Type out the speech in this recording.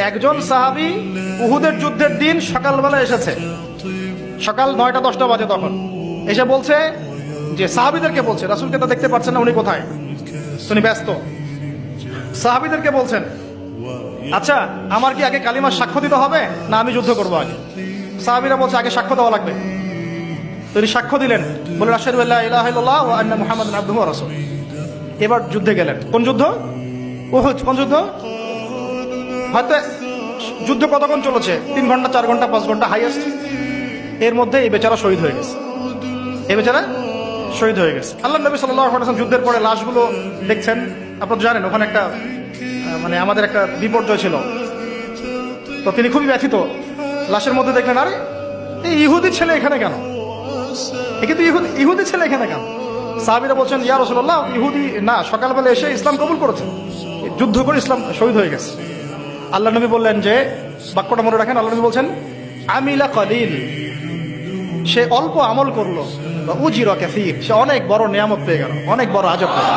একজন সাহাবী উহুদের যুদ্ধের দিন সকালবেলা এসেছে, সকাল 9টা-10টা বাজে, তখন এসে বলছে যে সাহাবীদেরকে বলছে, রাসূলকে তো দেখতে পাচ্ছেন না, উনি কোথায়, উনি ব্যস্ত। সাহাবীদেরকে বলছেন, আচ্ছা আমার কি আগে কালিমার সাক্ষ্য দিতে হবে না আমি যুদ্ধ করবো আগে? সাহাবীরা বলছে আগে সাক্ষ্য দেওয়া লাগবে। তিনি সাক্ষ্য দিলেন, বলে আশহাদু আল্লা ইলাহা ইল্লাল্লাহ ওয়া আন্না মুহাম্মাদান আবদুহু ওয়া রাসূলুহু। এবার যুদ্ধে গেলেন। কোন যুদ্ধ? উহুদ। কোন যুদ্ধ? হয়তো যুদ্ধ কতক্ষণ চলেছে? 3 ঘন্টা, 4 ঘন্টা, 5 ঘন্টা হাইয়েস্ট। এর মধ্যে এই বেচারা শহীদ হয়ে গেছে। এই বেচারা শহীদ হয়ে গেছে। আল্লাহ নবী সাল্লাল্লাহু আলাইহি ওয়াসাল্লাম যুদ্ধের পরে লাশগুলো দেখছেন। আপনারা জানেন ওখানে একটা মানে আমাদের একটা বিপর্যয় ছিল, তো তিনি খুবই ব্যথিত। লাশের মধ্যে দেখলেন, আরে এই ইহুদি ছেলে এখানে কেন? কিন্তু ইহুদি ছেলে এখানে কেন? সাহাবীরা বলছেন, ইয়া রাসূলুল্লাহ, ইহুদি না, সকালবেলা এসে ইসলাম কবুল করেছে, যুদ্ধ করে ইসলাম শহীদ হয়ে গেছে। আল্লাহ নবী বললেন যে, বাক্যটা মনে রাখেন, আল্লাহ নবী বলছেন আমিলা কলিল, সে অল্প আমল করলো, উজিরা কাসীর, সে অনেক বড় নিয়ামত পেয়ে গেল, অনেক বড় আজব পেল।